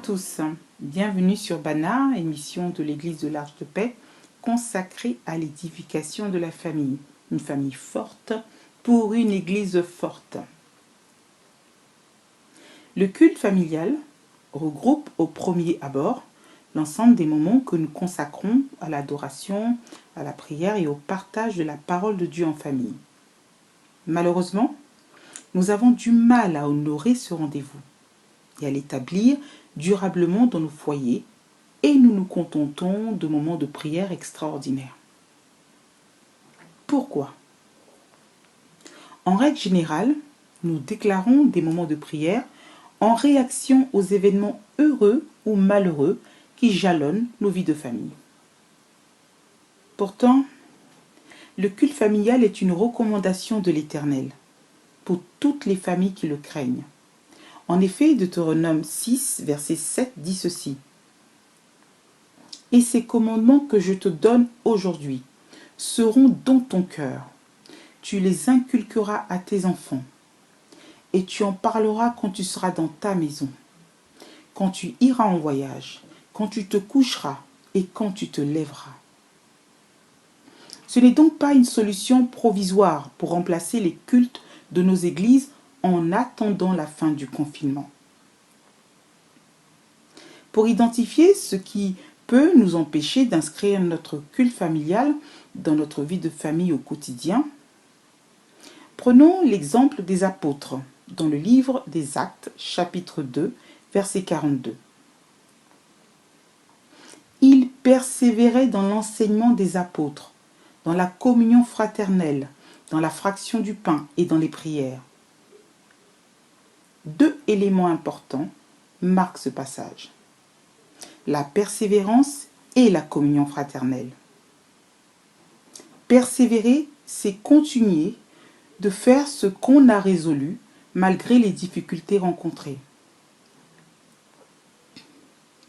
tous, bienvenue sur Bana, émission de l'Église de l'Arche de Paix, consacrée à l'édification de la famille. Une famille forte pour une Église forte. Le culte familial regroupe au premier abord l'ensemble des moments que nous consacrons à l'adoration, à la prière et au partage de la parole de Dieu en famille. Malheureusement, nous avons du mal à honorer ce rendez-vous et à l'établir durablement dans nos foyers, et nous nous contentons de moments de prière extraordinaires. Pourquoi? En règle générale, nous déclarons des moments de prière en réaction aux événements heureux ou malheureux qui jalonnent nos vies de famille. Pourtant, le culte familial est une recommandation de l'Éternel pour toutes les familles qui le craignent. En effet, Deutéronome 6, verset 7 dit ceci. « Et ces commandements que je te donne aujourd'hui seront dans ton cœur. Tu les inculqueras à tes enfants, et tu en parleras quand tu seras dans ta maison, quand tu iras en voyage, quand tu te coucheras et quand tu te lèveras. » Ce n'est donc pas une solution provisoire pour remplacer les cultes de nos églises en attendant la fin du confinement. Pour identifier ce qui peut nous empêcher d'inscrire notre culte familial dans notre vie de famille au quotidien, prenons l'exemple des apôtres dans le livre des Actes, chapitre 2, verset 42. Ils persévéraient dans l'enseignement des apôtres, dans la communion fraternelle, dans la fraction du pain et dans les prières. Deux éléments importants marquent ce passage: la persévérance et la communion fraternelle. Persévérer, c'est continuer de faire ce qu'on a résolu malgré les difficultés rencontrées.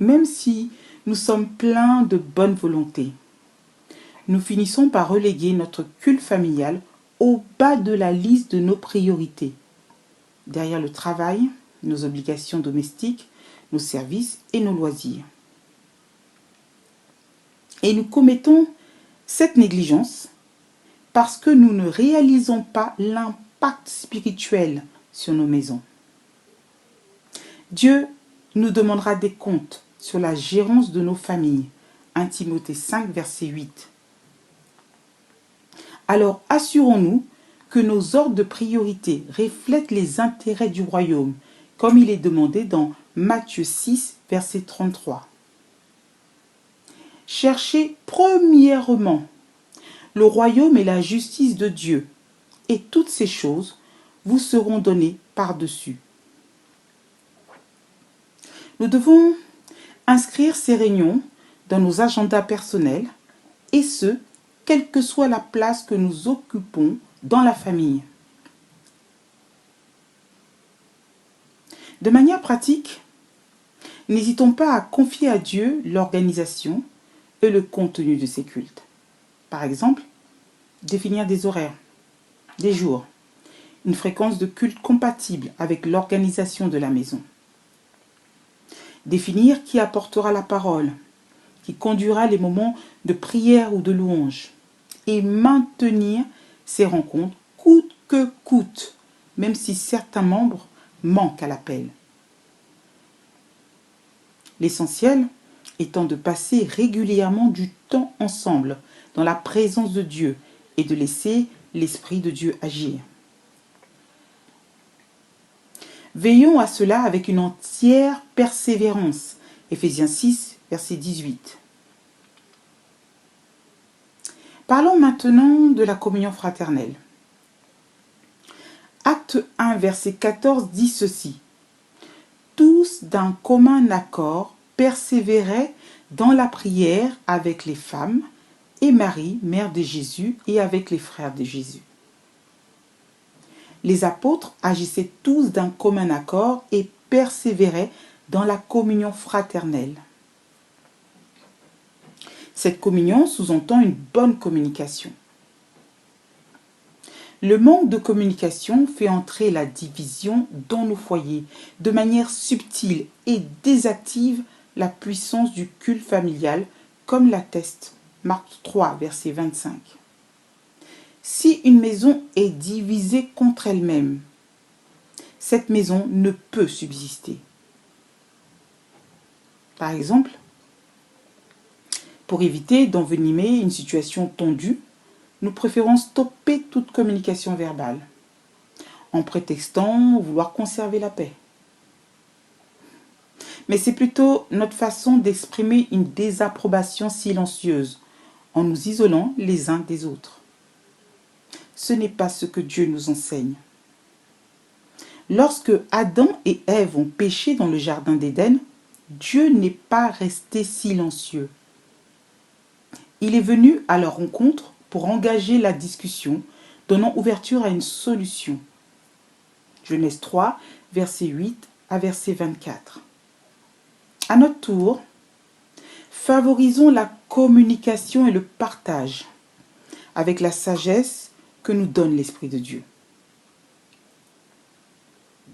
Même si nous sommes pleins de bonne volonté, nous finissons par reléguer notre culte familial au bas de la liste de nos priorités, derrière le travail, nos obligations domestiques, nos services et nos loisirs. Et nous commettons cette négligence parce que nous ne réalisons pas l'impact spirituel sur nos maisons. Dieu nous demandera des comptes sur la gérance de nos familles. 1 Timothée 5, verset 8. Alors assurons-nous que nos ordres de priorité reflètent les intérêts du royaume, comme il est demandé dans Matthieu 6, verset 33. Cherchez premièrement le royaume et la justice de Dieu, et toutes ces choses vous seront données par-dessus. Nous devons inscrire ces réunions dans nos agendas personnels, et ce, quelle que soit la place que nous occupons dans la famille. De manière pratique, n'hésitons pas à confier à Dieu l'organisation et le contenu de ces cultes. Par exemple, définir des horaires, des jours, une fréquence de culte compatible avec l'organisation de la maison. Définir qui apportera la parole, qui conduira les moments de prière ou de louange, et maintenir ces rencontres coûte que coûte, même si certains membres manquent à l'appel. L'essentiel étant de passer régulièrement du temps ensemble dans la présence de Dieu et de laisser l'Esprit de Dieu agir. Veillons à cela avec une entière persévérance. Éphésiens 6, verset 18. Parlons maintenant de la communion fraternelle. Acte 1, verset 14 dit ceci. Tous d'un commun accord persévéraient dans la prière avec les femmes et Marie, mère de Jésus, et avec les frères de Jésus. Les apôtres agissaient tous d'un commun accord et persévéraient dans la communion fraternelle. Cette communion sous-entend une bonne communication. Le manque de communication fait entrer la division dans nos foyers de manière subtile et désactive la puissance du culte familial, comme l'atteste Marc 3, verset 25. Si une maison est divisée contre elle-même, cette maison ne peut subsister. Par exemple, pour éviter d'envenimer une situation tendue, nous préférons stopper toute communication verbale, en prétextant vouloir conserver la paix. Mais c'est plutôt notre façon d'exprimer une désapprobation silencieuse, en nous isolant les uns des autres. Ce n'est pas ce que Dieu nous enseigne. Lorsque Adam et Ève ont péché dans le jardin d'Éden, Dieu n'est pas resté silencieux. Il est venu à leur rencontre pour engager la discussion, donnant ouverture à une solution. Genèse 3, verset 8 à verset 24. À notre tour, favorisons la communication et le partage avec la sagesse que nous donne l'Esprit de Dieu.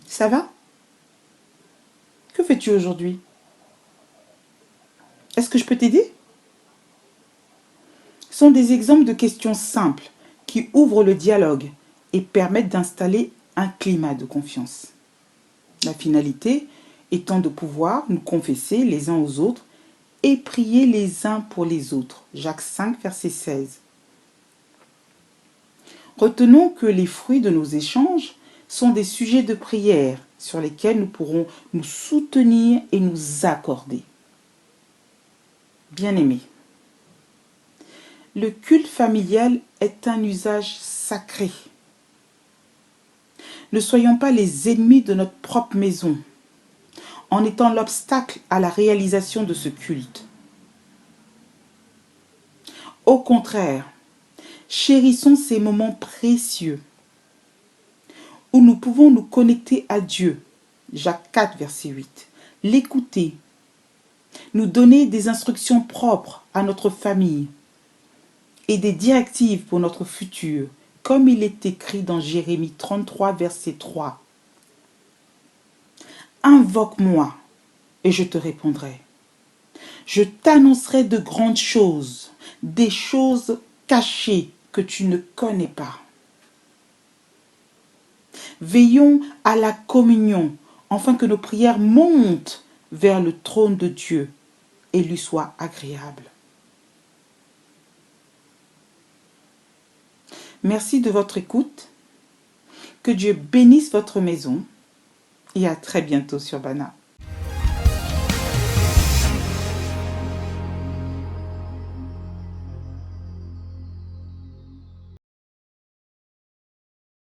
Ça va? Que fais-tu aujourd'hui? Est-ce que je peux t'aider? Ce sont des exemples de questions simples qui ouvrent le dialogue et permettent d'installer un climat de confiance. La finalité étant de pouvoir nous confesser les uns aux autres et prier les uns pour les autres. Jacques 5, verset 16. Retenons que les fruits de nos échanges sont des sujets de prière sur lesquels nous pourrons nous soutenir et nous accorder. Bien-aimés, le culte familial est un usage sacré. Ne soyons pas les ennemis de notre propre maison, en étant l'obstacle à la réalisation de ce culte. Au contraire, chérissons ces moments précieux où nous pouvons nous connecter à Dieu, Jacques 4, verset 8, l'écouter, nous donner des instructions propres à notre famille et des directives pour notre futur, comme il est écrit dans Jérémie 33, verset 3. Invoque-moi et je te répondrai. Je t'annoncerai de grandes choses, des choses cachées que tu ne connais pas. Veillons à la communion, afin que nos prières montent vers le trône de Dieu et lui soient agréables. Merci de votre écoute. Que Dieu bénisse votre maison et à très bientôt sur Bana.